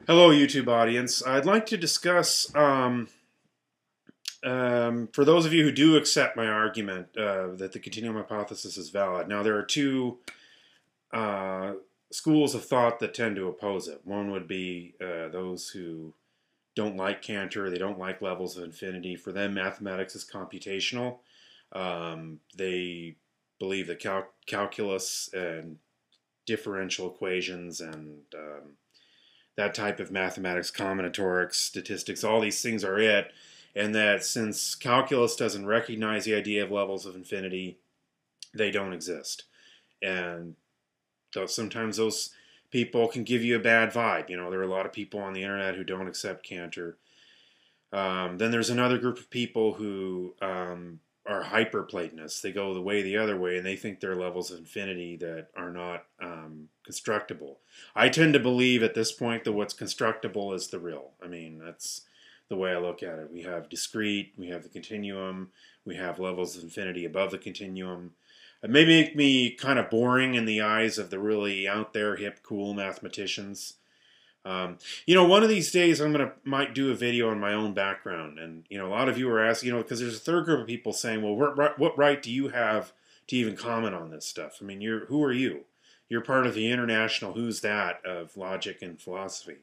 Hello, YouTube audience. I'd like to discuss, for those of you who do accept my argument that the continuum hypothesis is valid. Now, there are two uh, schools of thought that tend to oppose it. One would be those who don't like Cantor, they don't like levels of infinity. For them, mathematics is computational. They believe that calculus and differential equations and that type of mathematics, combinatorics, statistics, all these things are it. And that since calculus doesn't recognize the idea of levels of infinity, they don't exist. And so sometimes those people can give you a bad vibe. You know, there are a lot of people on the internet who don't accept Cantor. Then there's another group of people who are hyper-Platonists. They go the way the other way, and they think there are levels of infinity that are not constructible. I tend to believe at this point that what's constructible is the real. I mean, that's the way I look at it. We have discrete, we have the continuum, we have levels of infinity above the continuum. It may make me kind of boring in the eyes of the really out there, hip, cool mathematicians. One of these days might do a video on my own background, and a lot of you are asking, because there's a third group of people saying, well, what right do you have to even comment on this stuff? I mean, who are you? You're part of the international who's that of logic and philosophy,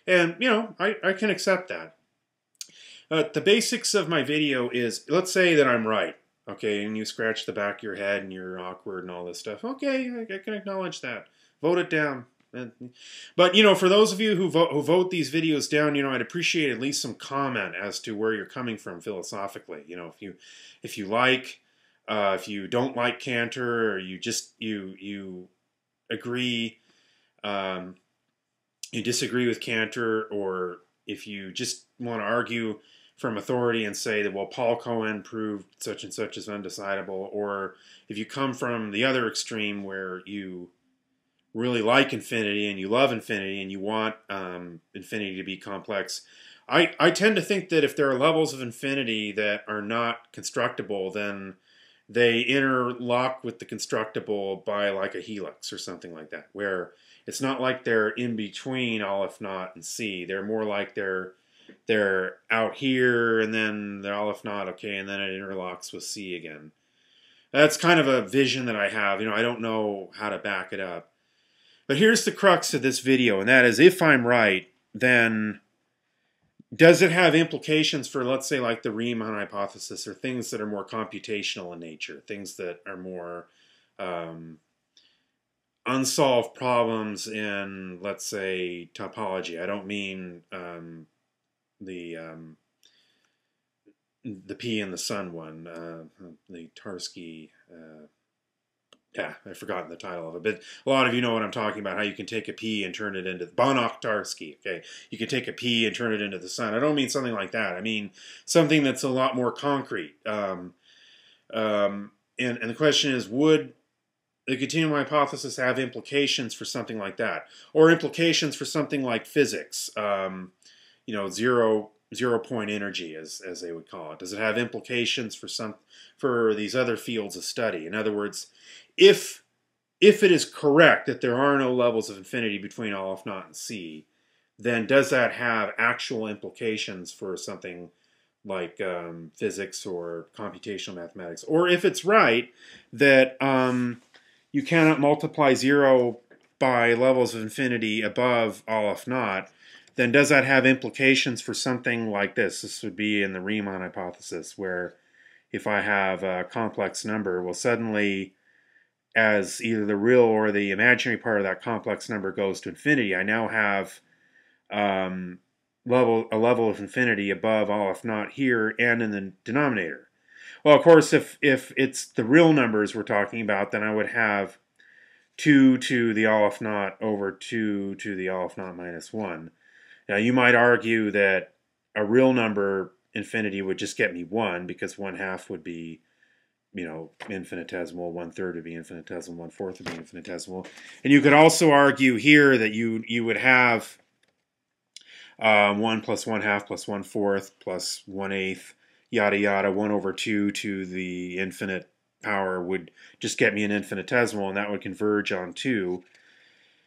and I can accept that. The basics of my video is, let's say that I'm right, okay, and you scratch the back of your head and you're awkward and all this stuff. Okay, I can acknowledge that. Vote it down. But for those of you who vote these videos down, I'd appreciate at least some comment as to where you're coming from philosophically. If you don't like Cantor, or you agree, you disagree with Cantor, or if you just want to argue from authority and say that, well, Paul Cohen proved such and such is undecidable, or if you come from the other extreme where you really like infinity and you love infinity and you want infinity to be complex, I tend to think that if there are levels of infinity that are not constructible, then they interlock with the constructible by like a helix or something like that, where it's not like they're in between Aleph Naught and C. They're more like they're out here and then they're Aleph Naught, okay, and then it interlocks with C again. That's kind of a vision that I have. I don't know how to back it up. But here's the crux of this video, and that is, if I'm right, then does it have implications for, let's say, like the Riemann hypothesis, or things that are more computational in nature, things that are more unsolved problems in, let's say, topology? I don't mean the P in the sun one, the Tarski. Yeah, I've forgotten the title of it, but a lot of you know what I'm talking about, how you can take a P and turn it into Banach-Tarski, okay? You can take a P and turn it into the sun. I don't mean something like that. I mean something that's a lot more concrete. And the question is, would the continuum hypothesis have implications for something like that? Or implications for something like physics, zero-point energy, as they would call it? Does it have implications for these other fields of study? In other words, if it is correct that there are no levels of infinity between Aleph Naught and C, then does that have actual implications for something like physics or computational mathematics? Or if it's right that you cannot multiply 0 by levels of infinity above Aleph Naught, then does that have implications for something like this? This would be in the Riemann hypothesis, where if I have a complex number, well, suddenly, as either the real or the imaginary part of that complex number goes to infinity, I now have a level of infinity above Aleph Naught here and in the denominator. Well, of course, if it's the real numbers we're talking about, then I would have 2 to the Aleph Naught over 2 to the Aleph Naught minus 1. Now, you might argue that a real number infinity would just get me 1, because 1/2 would be, infinitesimal, 1/3 would be infinitesimal, 1/4 would be infinitesimal. And you could also argue here that you would have 1 plus 1/2 plus 1/4 plus 1/8, yada yada, 1 over 2 to the infinite power would just get me an infinitesimal, and that would converge on 2.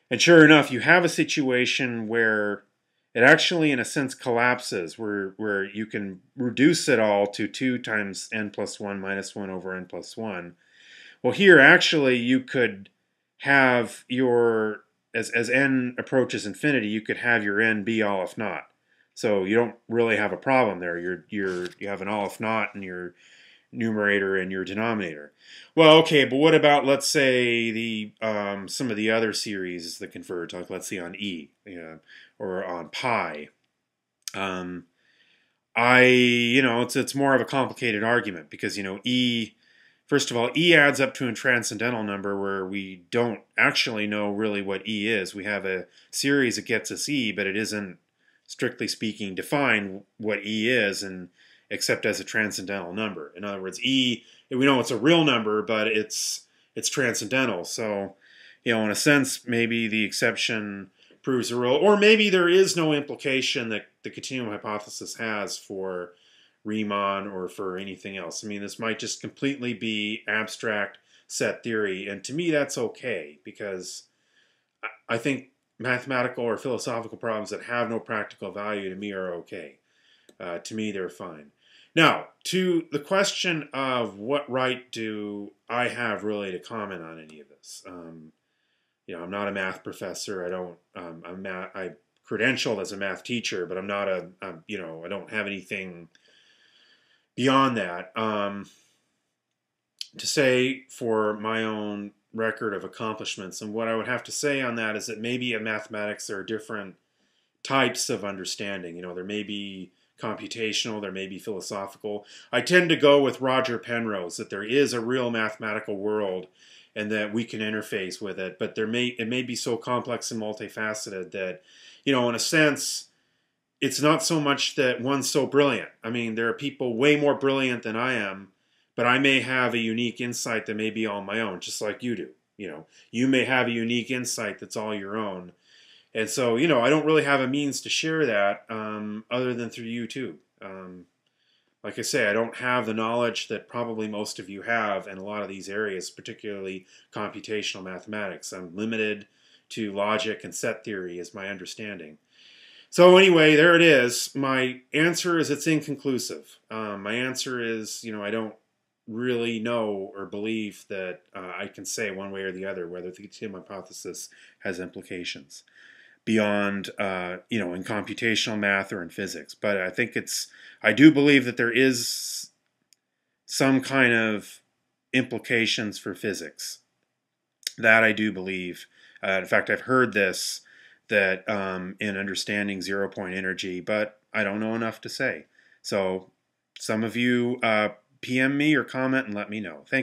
And sure enough, you have a situation where it actually, in a sense, collapses where you can reduce it all to 2 times n plus 1 minus 1 over n plus 1. Well, here, actually, you could have your, as n approaches infinity, you could have your n be all if naught. So you don't really have a problem there. You have an all if naught in your numerator and your denominator. Well, okay, but what about, let's say, the some of the other series that converge, like let's say on e, or on pi. It's more of a complicated argument because e. First of all, e adds up to a transcendental number where we don't actually know really what e is. We have a series that gets us e, but it isn't, strictly speaking, defined what e is, and except as a transcendental number. In other words, e, we know it's a real number, but it's transcendental. So, in a sense, maybe the exception proves the rule, or maybe there is no implication that the continuum hypothesis has for Riemann or for anything else. I mean, this might just completely be abstract set theory, and to me that's okay, because I think mathematical or philosophical problems that have no practical value to me are okay. To me, they're fine. Now, to the question of what right do I have really to comment on any of this? I'm not a math professor. I'm credentialed as a math teacher, but I'm not I don't have anything beyond that. To say for my own record of accomplishments, and what I would have to say on that is that maybe in mathematics there are different types of understanding. There may be computational, there may be philosophical. I tend to go with Roger Penrose, that there is a real mathematical world and that we can interface with it, but it may be so complex and multifaceted that, in a sense, it's not so much that one's so brilliant. I mean, there are people way more brilliant than I am, but I may have a unique insight that may be all my own, just like you do. You may have a unique insight that's all your own. And so, I don't really have a means to share that other than through YouTube. Like I say, I don't have the knowledge that probably most of you have in a lot of these areas, particularly computational mathematics. I'm limited to logic and set theory is my understanding. So anyway, there it is. My answer is it's inconclusive. My answer is, I don't really know or believe that I can say one way or the other whether the continuum hypothesis has implications beyond, in computational math or in physics. But I do believe that there is some kind of implications for physics. That I do believe. In fact, I've heard this, that in understanding zero-point energy, but I don't know enough to say. So some of you PM me or comment and let me know. Thank you.